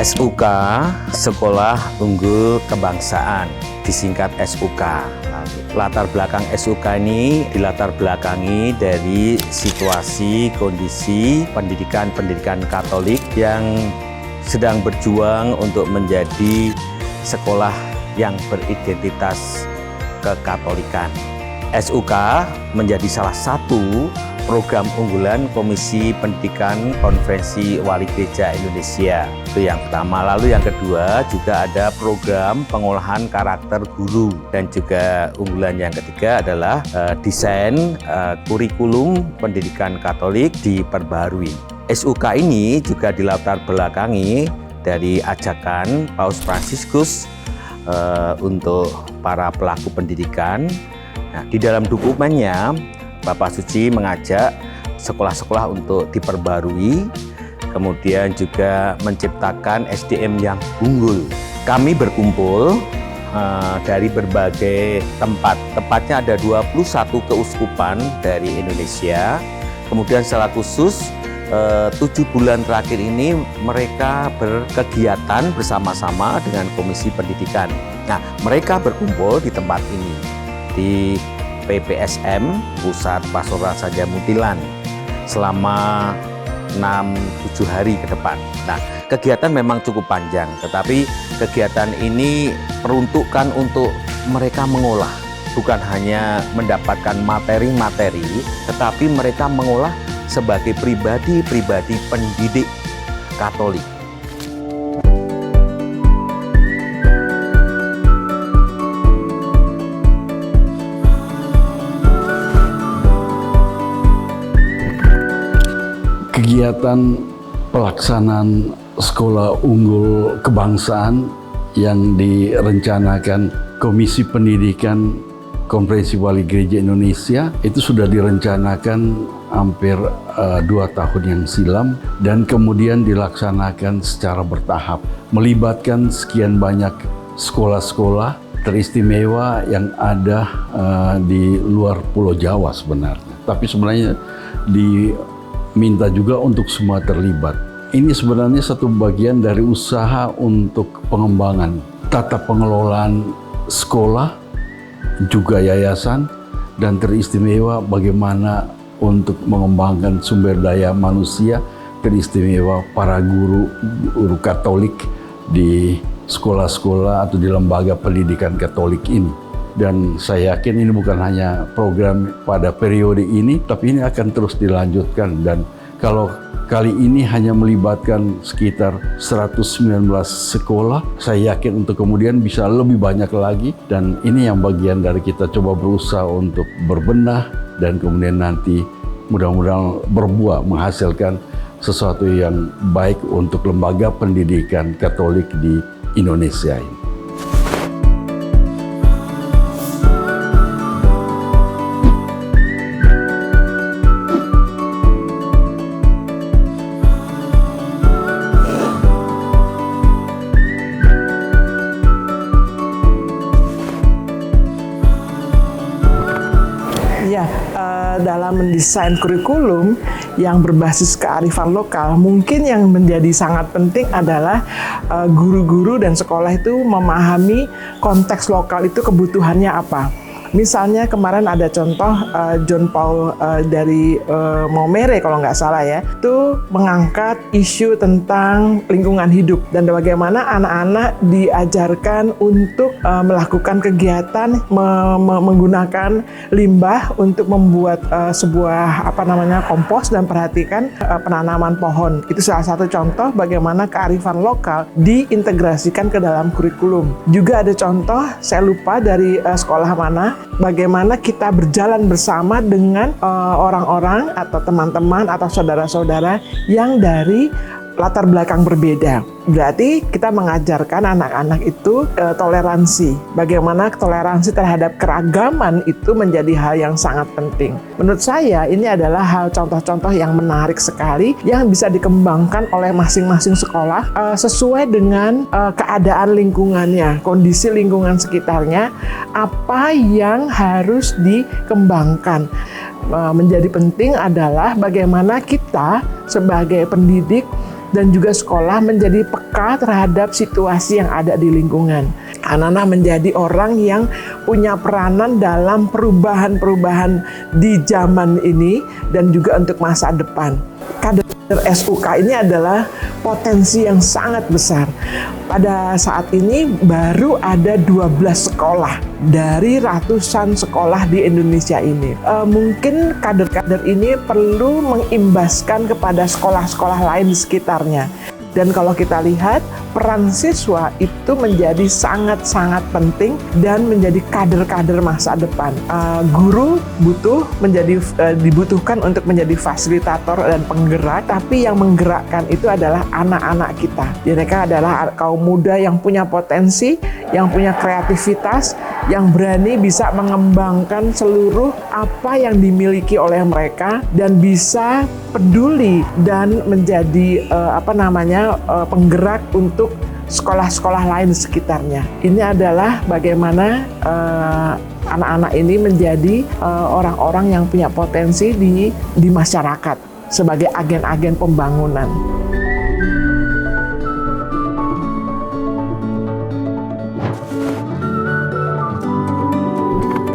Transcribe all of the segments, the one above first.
SUK, Sekolah Unggul Kebangsaan, disingkat SUK. Latar belakang SUK ini dilatar belakangi dari situasi, kondisi pendidikan Katolik yang sedang berjuang untuk menjadi sekolah yang beridentitas kekatolikan. SUK menjadi salah satu program unggulan Komisi Pendidikan Konferensi Wali Gereja Indonesia. Itu yang pertama. Lalu yang kedua juga ada program pengolahan karakter guru. Dan juga unggulan yang ketiga adalah desain kurikulum pendidikan Katolik diperbarui. SUK ini juga dilatar belakangi dari ajakan Paus Fransiskus untuk para pelaku pendidikan. Nah, di dalam dokumennya Bapak Suci mengajak sekolah-sekolah untuk diperbarui, kemudian juga menciptakan SDM yang unggul. Kami berkumpul dari berbagai tempat, tepatnya ada 21 keuskupan dari Indonesia. Kemudian secara khusus 7 bulan terakhir ini mereka berkegiatan bersama-sama dengan Komisi Pendidikan. Nah, mereka berkumpul di tempat ini, di PPSM, Pusat Pastoral Saja Muntilan, selama 6-7 hari ke depan. Nah, kegiatan memang cukup panjang, tetapi kegiatan ini peruntukan untuk mereka mengolah, bukan hanya mendapatkan materi-materi, tetapi mereka mengolah sebagai pribadi-pribadi pendidik Katolik. Kegiatan pelaksanaan Sekolah Unggul Kebangsaan yang direncanakan Komisi Pendidikan Konferensi Wali Gereja Indonesia itu sudah direncanakan hampir 2 tahun yang silam dan kemudian dilaksanakan secara bertahap, melibatkan sekian banyak sekolah-sekolah teristimewa yang ada di luar Pulau Jawa sebenarnya. Tapi sebenarnya diminta juga untuk semua terlibat. Ini sebenarnya satu bagian dari usaha untuk pengembangan tata pengelolaan sekolah, juga yayasan, dan teristimewa bagaimana untuk mengembangkan sumber daya manusia, teristimewa para guru Katolik di sekolah-sekolah atau di lembaga pendidikan Katolik ini. Dan saya yakin ini bukan hanya program pada periode ini, tapi ini akan terus dilanjutkan. Dan kalau kali ini hanya melibatkan sekitar 119 sekolah, saya yakin untuk kemudian bisa lebih banyak lagi. Dan ini yang bagian dari kita coba berusaha untuk berbenah dan kemudian nanti mudah-mudahan berbuah menghasilkan sesuatu yang baik untuk lembaga pendidikan Katolik di Indonesia ini. Dalam mendesain kurikulum yang berbasis kearifan lokal, mungkin yang menjadi sangat penting adalah guru-guru dan sekolah itu memahami konteks lokal itu kebutuhannya apa. Misalnya kemarin ada contoh John Paul dari Maumere kalau nggak salah ya, itu mengangkat isu tentang lingkungan hidup dan bagaimana anak-anak diajarkan untuk melakukan kegiatan menggunakan limbah untuk membuat sebuah kompos dan perhatikan penanaman pohon. Itu salah satu contoh bagaimana kearifan lokal diintegrasikan ke dalam kurikulum. Juga ada contoh, saya lupa dari sekolah mana, bagaimana kita berjalan bersama dengan orang-orang atau teman-teman atau saudara-saudara yang dari latar belakang berbeda. Berarti kita mengajarkan anak-anak itu toleransi. Bagaimana toleransi terhadap keragaman itu menjadi hal yang sangat penting. Menurut saya ini adalah hal contoh-contoh yang menarik sekali yang bisa dikembangkan oleh masing-masing sekolah sesuai dengan keadaan lingkungannya, kondisi lingkungan sekitarnya, apa yang harus dikembangkan. Menjadi penting adalah bagaimana kita sebagai pendidik dan juga sekolah menjadi peka terhadap situasi yang ada di lingkungan. Anak-anak menjadi orang yang punya peranan dalam perubahan-perubahan di zaman ini dan juga untuk masa depan. Kader SUK ini adalah potensi yang sangat besar. Pada saat ini baru ada 12 sekolah dari ratusan sekolah di Indonesia ini. Mungkin kader-kader ini perlu mengimbaskan kepada sekolah-sekolah lain di sekitarnya. Dan kalau kita lihat, peran siswa itu menjadi sangat-sangat penting dan menjadi kader-kader masa depan. Guru dibutuhkan untuk menjadi fasilitator dan penggerak, tapi yang menggerakkan itu adalah anak-anak kita. Mereka adalah kaum muda yang punya potensi, yang punya kreativitas, yang berani bisa mengembangkan seluruh apa yang dimiliki oleh mereka dan bisa peduli dan menjadi penggerak untuk sekolah-sekolah lain di sekitarnya. Ini adalah bagaimana anak-anak ini menjadi orang-orang yang punya potensi di masyarakat sebagai agen-agen pembangunan.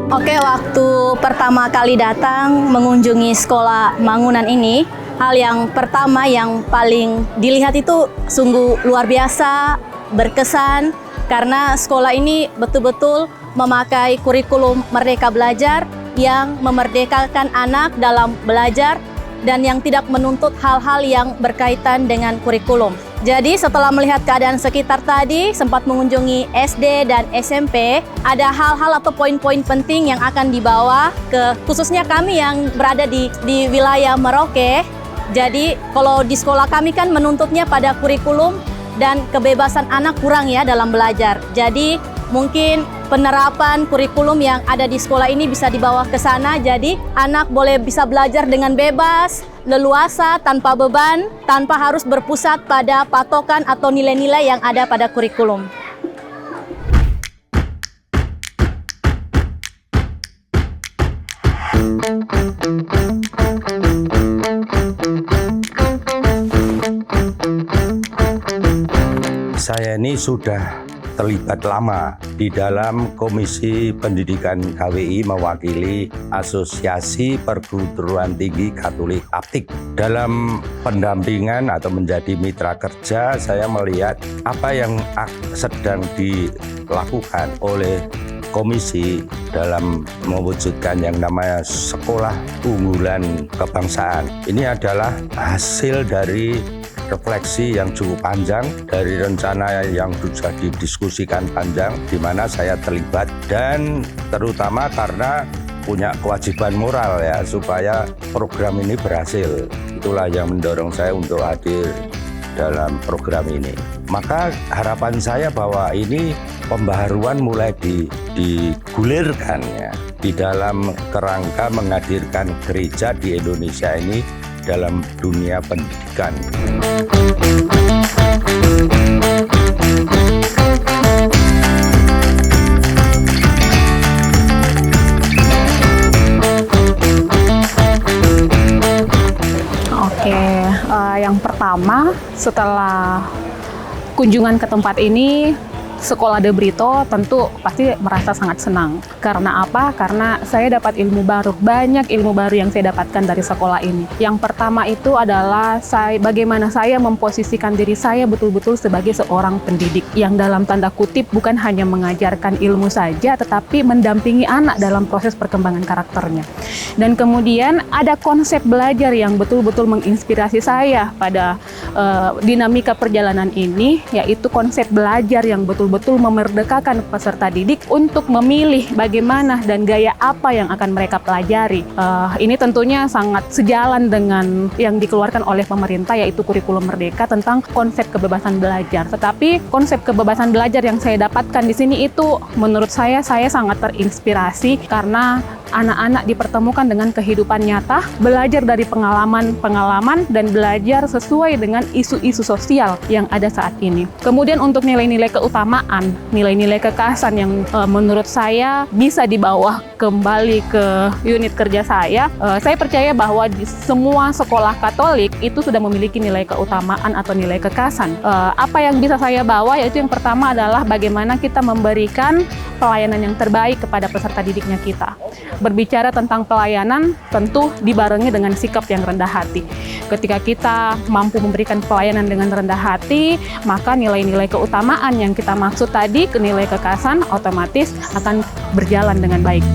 Oke, waktu pertama kali datang mengunjungi sekolah Mangunan ini, hal yang pertama yang paling dilihat itu sungguh luar biasa, berkesan, karena sekolah ini betul-betul memakai kurikulum Merdeka Belajar yang memerdekakan anak dalam belajar dan yang tidak menuntut hal-hal yang berkaitan dengan kurikulum. Jadi setelah melihat keadaan sekitar tadi, sempat mengunjungi SD dan SMP, ada hal-hal atau poin-poin penting yang akan dibawa ke khususnya kami yang berada di wilayah Merauke. Jadi kalau di sekolah kami kan menuntutnya pada kurikulum dan kebebasan anak kurang ya dalam belajar. Jadi mungkin penerapan kurikulum yang ada di sekolah ini bisa dibawa ke sana. Jadi anak bisa belajar dengan bebas, leluasa, tanpa beban, tanpa harus berpusat pada patokan atau nilai-nilai yang ada pada kurikulum. Saya ini sudah terlibat lama di dalam Komisi Pendidikan KWI mewakili Asosiasi Perguruan Tinggi Katolik Aptik. Dalam pendampingan atau menjadi mitra kerja, saya melihat apa yang sedang dilakukan oleh komisi dalam mewujudkan yang namanya Sekolah Unggulan Kebangsaan. Ini adalah hasil dari refleksi yang cukup panjang, dari rencana yang sudah didiskusikan panjang, di mana saya terlibat, dan terutama karena punya kewajiban moral ya, supaya program ini berhasil. Itulah yang mendorong saya untuk hadir dalam program ini. Maka harapan saya bahwa ini pembaharuan mulai digulirkan ya, di dalam kerangka menghadirkan gereja di Indonesia ini dalam dunia pendidikan. Oke, yang pertama setelah kunjungan ke tempat ini, Sekolah De Brito tentu pasti merasa sangat senang. Karena apa? Karena saya dapat ilmu baru, banyak ilmu baru yang saya dapatkan dari sekolah ini. Yang pertama itu adalah bagaimana saya memposisikan diri saya betul-betul sebagai seorang pendidik yang dalam tanda kutip bukan hanya mengajarkan ilmu saja, tetapi mendampingi anak dalam proses perkembangan karakternya. Dan kemudian ada konsep belajar yang betul-betul menginspirasi saya pada dinamika perjalanan ini, yaitu konsep belajar yang betul-betul memerdekakan peserta didik untuk memilih bagaimana dan gaya apa yang akan mereka pelajari. Ini tentunya sangat sejalan dengan yang dikeluarkan oleh pemerintah, yaitu kurikulum merdeka tentang konsep kebebasan belajar. Tetapi konsep kebebasan belajar yang saya dapatkan di sini itu menurut saya sangat terinspirasi karena anak-anak dipertemukan dengan kehidupan nyata, belajar dari pengalaman-pengalaman, dan belajar sesuai dengan isu-isu sosial yang ada saat ini. Kemudian untuk nilai-nilai keutamaan, nilai-nilai kekhasan yang menurut saya bisa dibawa kembali ke unit kerja saya percaya bahwa di semua sekolah Katolik itu sudah memiliki nilai keutamaan atau nilai kekhasan. Apa yang bisa saya bawa yaitu yang pertama adalah bagaimana kita memberikan pelayanan yang terbaik kepada peserta didiknya kita. Berbicara tentang pelayanan tentu dibarengi dengan sikap yang rendah hati. Ketika kita mampu memberikan pelayanan dengan rendah hati, maka nilai-nilai keutamaan yang kita maksud tadi, nilai kekhasan otomatis akan berjalan dengan baik.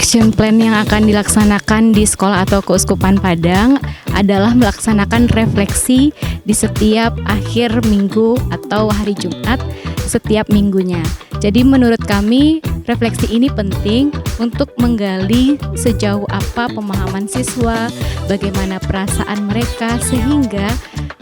Action plan yang akan dilaksanakan di sekolah atau keuskupan Padang adalah melaksanakan refleksi di setiap akhir minggu atau hari Jumat setiap minggunya. Jadi menurut kami refleksi ini penting untuk menggali sejauh apa pemahaman siswa, bagaimana perasaan mereka, sehingga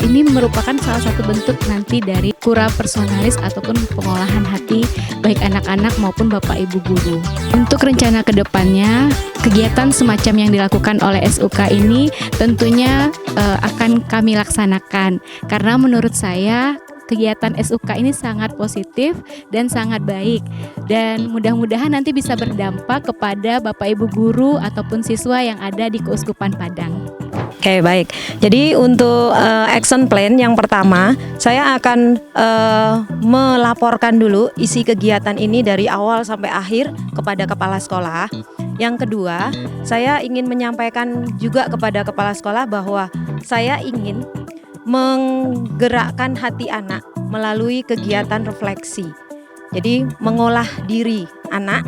ini merupakan salah satu bentuk nanti dari kura personalis ataupun pengolahan hati baik anak-anak maupun bapak ibu guru. Untuk rencana kedepannya, kegiatan semacam yang dilakukan oleh SUK ini tentunya akan kami laksanakan karena menurut saya kegiatan SUK ini sangat positif dan sangat baik, dan mudah-mudahan nanti bisa berdampak kepada Bapak Ibu guru ataupun siswa yang ada di Keuskupan Padang. Oke, baik. Jadi untuk action plan yang pertama, saya akan melaporkan dulu isi kegiatan ini dari awal sampai akhir kepada kepala sekolah. Yang kedua, saya ingin menyampaikan juga kepada kepala sekolah bahwa saya ingin menggerakkan hati anak melalui kegiatan refleksi. Jadi mengolah diri anak.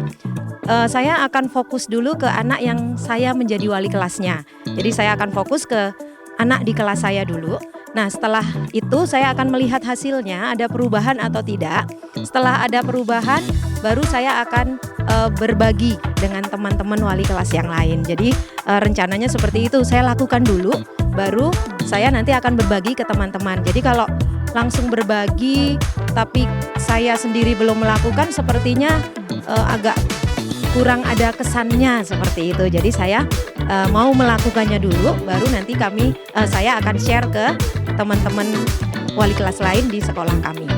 Saya akan fokus dulu ke anak yang saya menjadi wali kelasnya. Jadi saya akan fokus ke anak di kelas saya dulu. Nah, setelah itu saya akan melihat hasilnya ada perubahan atau tidak. Setelah ada perubahan, baru saya akan berbagi dengan teman-teman wali kelas yang lain. Jadi rencananya seperti itu, saya lakukan dulu, baru saya nanti akan berbagi ke teman-teman. Jadi kalau langsung berbagi tapi saya sendiri belum melakukan, sepertinya agak kurang ada kesannya seperti itu. Jadi saya mau melakukannya dulu, baru nanti saya akan share ke teman-teman wali kelas lain di sekolah kami.